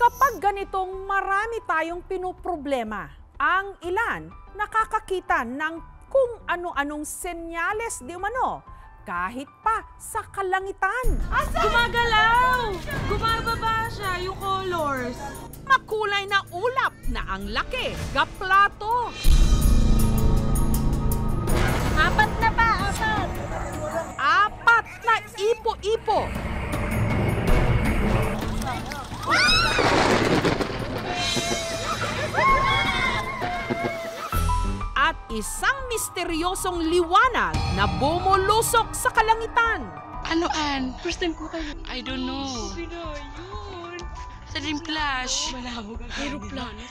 Kapag ganitong marami tayong pinoproblema, ang ilan nakakakita ng kung ano-anong senyales di umano kahit pa sa kalangitan. Gumagalaw! Gumababa siya yung colors. Makulay na ulap na ang laki, gaplato. Apat na pa, apat. Apat na ipo-ipo. At isang misteryosong liwanag na bumulusok sa kalangitan. Ano, Ann? First time ko kayo. I don't know. Sino yun? Sa Dream Flash. Malabo ka. Aeroplano.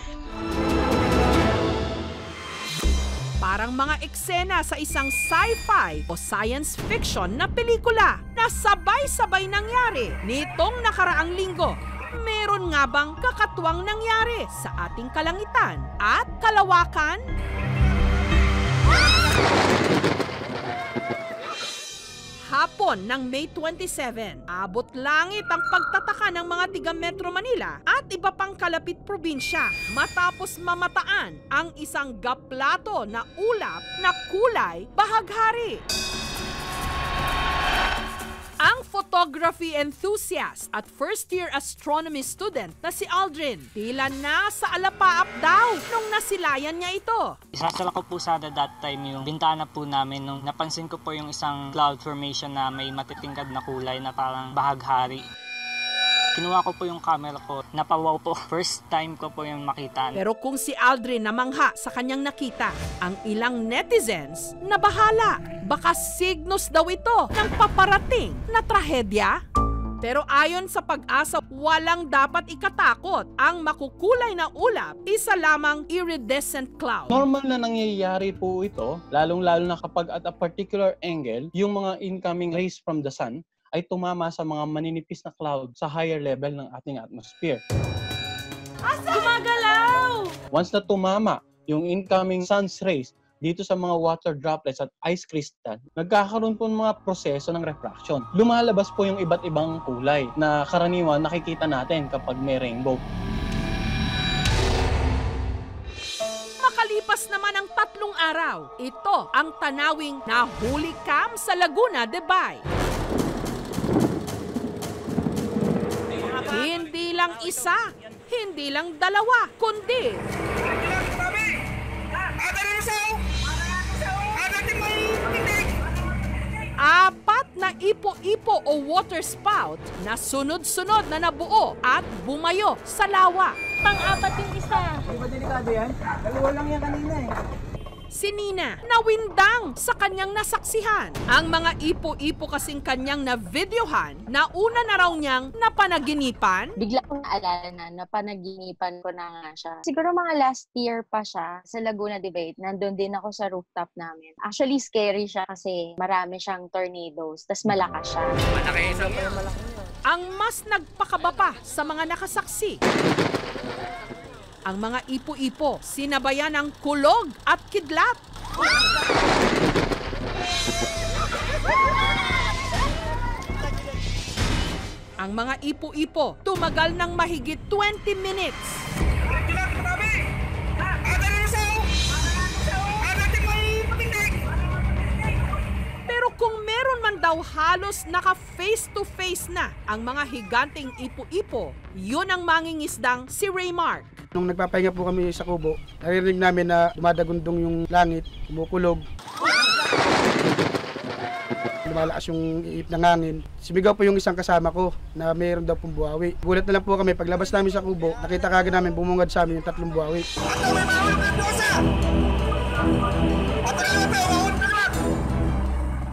Parang mga eksena sa isang sci-fi o science fiction na pelikula na sabay-sabay nangyari nitong nakaraang linggo. Meron nga bang kakatuwang nangyari sa ating kalangitan at kalawakan? Hapon ng May 27, abot langit ang pagtataka ng mga tiga Metro Manila at iba pang kalapit probinsya matapos mamataan ang isang gaplato na ulap na kulay bahaghari. Ang photography enthusiast at first-year astronomy student na si Aldrin, tila nasa alapaap daw nung nasilayan niya ito. Isasala ko po sana that time yung bintana po namin nung napansin ko po yung isang cloud formation na may matitingkad na kulay na parang bahaghari. Kinuha ko po yung camera ko, napawaw po. First time ko po yung makita. Pero kung si Aldrin namangha sa kanyang nakita, ang ilang netizens na bahala. Baka signos daw ito ng paparating na trahedya. Pero ayon sa Pag-asa, walang dapat ikatakot. Ang makukulay na ulap, isa lamang iridescent cloud. Normal na nangyayari po ito, lalong-lalo na kapag at a particular angle, yung mga incoming rays from the sun ay tumama sa mga maninipis na cloud sa higher level ng ating atmosphere. Gumagalaw! Once na tumama yung incoming sun's rays dito sa mga water droplets at ice crystal, nagkakaroon po ng mga proseso ng refraction. Lumalabas po yung iba't ibang kulay na karaniwan nakikita natin kapag may rainbow. Makalipas naman ang 3 araw, ito ang tanawing nahuli cam sa Laguna de Bay. Hindi lang isa, hindi lang dalawa, kundi apat na ipo-ipo o water spout na sunod-sunod na nabuo at bumayo sa lawa. Pang-apat yung isa. Di ba delikado yan? Dalawa lang yan kanina eh. Si Nina nawindang sa kanyang nasaksihan. Ang mga ipo-ipo kasing kanyang na-videohan na una na raw niyang napanaginipan. Bigla ko naalala na napanaginipan ko na nga siya. Siguro mga last year pa siya sa Laguna Debate. Nandun din ako sa rooftop namin. Actually, scary siya kasi marami siyang tornadoes. Tas malakas siya. Ang mas nagpakaba pa sa mga nakasaksi. Ang mga ipo-ipo, sinabayan ng kulog at kidlat. Ang mga ipo-ipo, tumagal ng mahigit 20 minutes. Pero kung meron man daw halos naka face-to-face na ang mga higanting ipo-ipo, yun ang mangingisdang si Raymark. Nung nagpapahinga po kami sa kubo, naririnig namin na dumadagundong yung langit, kumukulog. Lumalakas yung iip ng hangin. Sumigaw po yung isang kasama ko na mayroon daw pong buhawi. Gulat na lang po kami, paglabas namin sa kubo, nakita kagad namin bumungad sa amin yung 3 buhawi.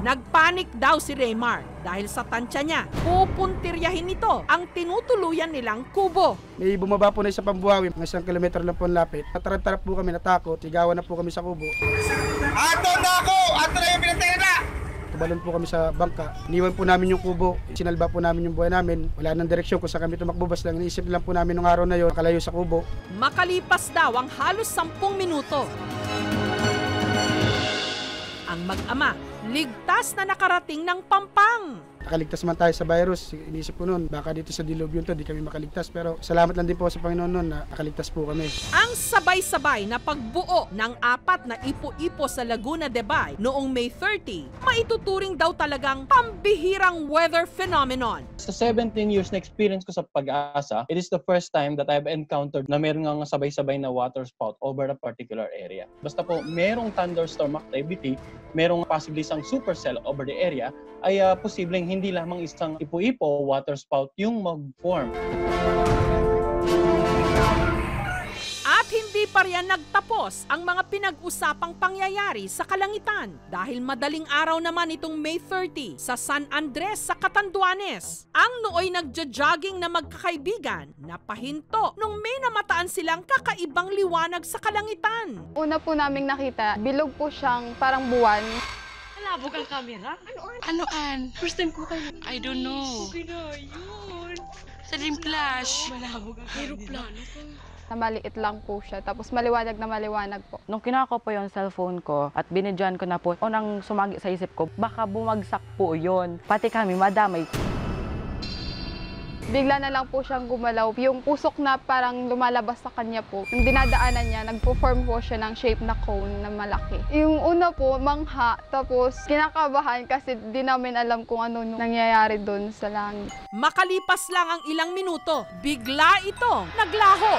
Nagpanik daw si Raymark dahil sa tansya niya, pupuntiryahin nito ang tinutuluyan nilang kubo. May bumaba po na isa pang buhawi, mga 1 kilometro lang po ang lapit. Natarap-tarap po kami, natakot, sigawan na po kami sa kubo. Ato na ako! Ato na yung pinatay na! Tubalon po kami sa bangka. Iniwan po namin yung kubo. Sinalba po namin yung buhay namin. Wala nang direksyon kung saan kami tumakbo. Basta lang iniisip lang po namin nung araw na yun, nakalayo sa kubo. Makalipas daw ang halos 10 minuto. Ang mag-ama, ligtas na nakarating ng Pampang. Nakaligtas man tayo sa virus. Inisip ko noon, baka dito sa dilubyo to, di kami makaligtas. Pero salamat lang din po sa Panginoon noon na nakaligtas po kami. Ang sabay-sabay na pagbuo ng 4 na ipo-ipo sa Laguna de Bay noong May 30, maituturing daw talagang pambihirang weather phenomenon. Sa 17 years na experience ko sa Pag-asa, it is the first time that I've encountered na meron nga sabay-sabay na water spout over a particular area. Basta po merong thunderstorm activity, merong possibly isang supercell over the area, ay posibleng hindi lamang isang ipo-ipo water spout yung mag-form. At hindi pa riyan nagtapos ang mga pinag-usapang pangyayari sa kalangitan dahil madaling araw naman itong May 30 sa San Andres sa Catanduanes. Ang nooy nagja-jogging na magkakaibigan napahinto nung may namataan silang kakaibang liwanag sa kalangitan. Una po naming nakita, bilog po siyang parang buwan. Malabog ang camera? Ano, Ann? First time ko kayo. I don't know. Okay na yun. Sa Dream Flash. Malabog ang Aeroplano. Na maliit lang po siya, tapos maliwanag na maliwanag po. Nung kinuha ko po yung cellphone ko at binidyoan ko na po, unang sumagi sa isip ko, baka bumagsak po yun. Pati kami, madamay. Bigla na lang po siyang gumalaw. Yung usok na parang lumalabas sa kanya po, yung dinadaanan niya, nagpo-form po siya ng shape na cone na malaki. Yung una po, mangha, tapos kinakabahan kasi di namin alam kung ano nangyayari doon sa langit. Makalipas lang ang ilang minuto, bigla itong naglaho.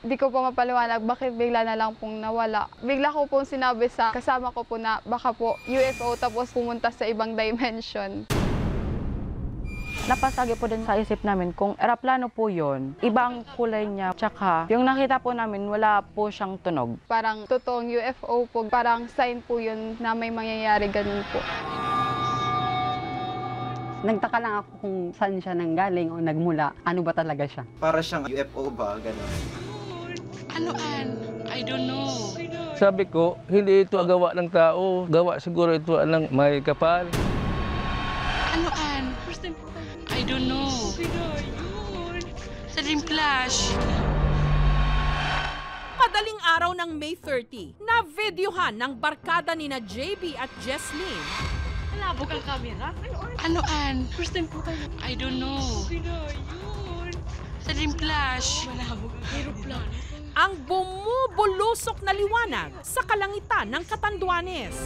Di ko po mapaliwanag bakit bigla na lang pong nawala. Bigla ko pong sinabi sa kasama ko po na baka po UFO tapos pumunta sa ibang dimension. Napasagi po din sa isip namin kung eroplano po yun, ibang kulay niya, tsaka yung nakita po namin wala po siyang tunog. Parang totoong UFO po, parang sign po yun na may mangyayari ganun po. Nagtaka lang ako kung saan siya nanggaling o nagmula, ano ba talaga siya. Para siyang UFO ba? Ganun. Ano, Ann? I don't know. Sabi ko, hindi ito gawa ng tao. Gawa siguro ito ng may kapal. Ano, Ann? First time ko kayo. I don't know. Okay na yun. Sa Dream Flash. Madaling araw ng May 30, na videohan ng barkada nina JB at Jesslyn. Malabog ang camera? Ano, Ann? First time ko kayo. I don't know. Okay na yun. Sa Dream Flash. Malabog ang Aeroplano. Ang bumubulusok na liwanag sa kalangitan ng Catanduanes.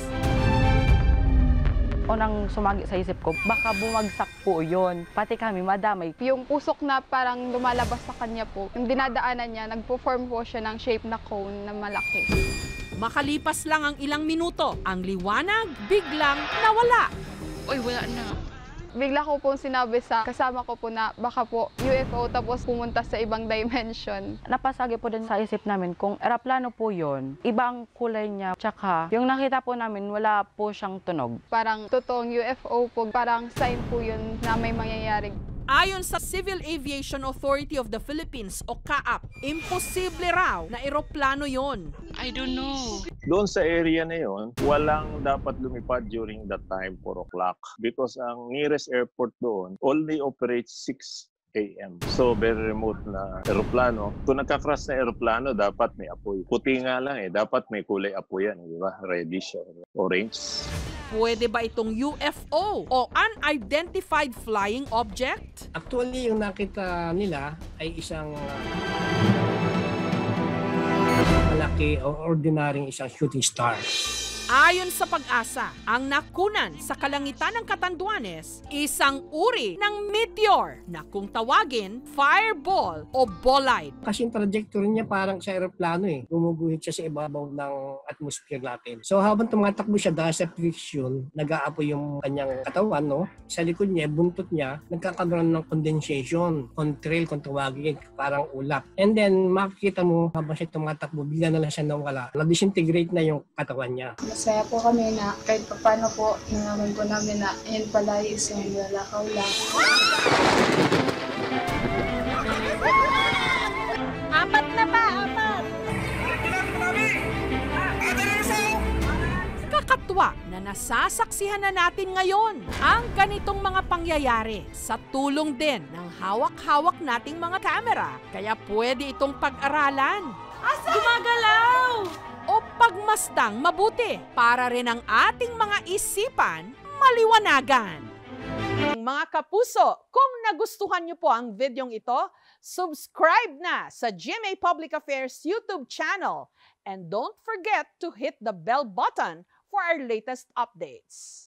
Unang sumagi sa isip ko, baka bumagsak po yun. Pati kami, madamay. Yung usok na parang lumalabas sa kanya po, yung dinadaanan niya, nagpo-form po siya ng shape na cone na malaki. Makalipas lang ang ilang minuto, ang liwanag biglang nawala. Uy, wala na. Bigla ko po sinabi sa kasama ko po na baka po UFO tapos pumunta sa ibang dimension. Napasagi po din sa isip namin kung eroplano po yun, ibang kulay niya, tsaka yung nakita po namin wala po siyang tunog. Parang totoong UFO po, parang sign po yun na may mangyayari. Ayon sa Civil Aviation Authority of the Philippines o CAAP, imposible raw na eroplano yon. I don't know. Doon sa area na yon, walang dapat lumipad during that time, 4 o'clock. Because ang nearest airport doon only operates 6 a.m. So, very remote na eroplano. Kung nagka-crash na eroplano, dapat may apoy. Puti nga lang eh. Dapat may kulay apoy yan, di ba? Reddish or orange. Pwede ba itong UFO o unidentified flying object? Actually, yung nakita nila ay isang malaki o ordinaryong isang shooting star. Ayon sa Pag-asa, ang nakunan sa kalangitan ng Catanduanes, isang uri ng meteor na kung tawagin, fireball o bolide. Kasi yung trajectory niya parang sa aeroplano eh. Gumuguhit siya sa ibabaw ng atmosphere natin. So habang tumatakbo siya dahil sa friction, nag-aapoy yung kanyang katawan, no? Sa likod niya, buntot niya, nagkakaroon ng condensation, contrail kung tawagin, parang ulap. And then makikita mo habang siya tumatakbo, bigla na lang siya nawala. Na-disintegrate na yung katawan niya. Masaya po kami na kahit paano po, nalaman po namin na yan pala isang lalakaw lang. Apat na ba? Apat! Kakatwa na nasasaksihan na natin ngayon ang ganitong mga pangyayari sa tulong din ng hawak-hawak nating mga kamera. Kaya pwede itong pag-aralan. Gumagalaw! O pagmasdang mabuti para rin ang ating mga isipan maliwanagan. Mga kapuso, kung nagustuhan niyo po ang videong ito, subscribe na sa GMA Public Affairs YouTube channel and don't forget to hit the bell button for our latest updates.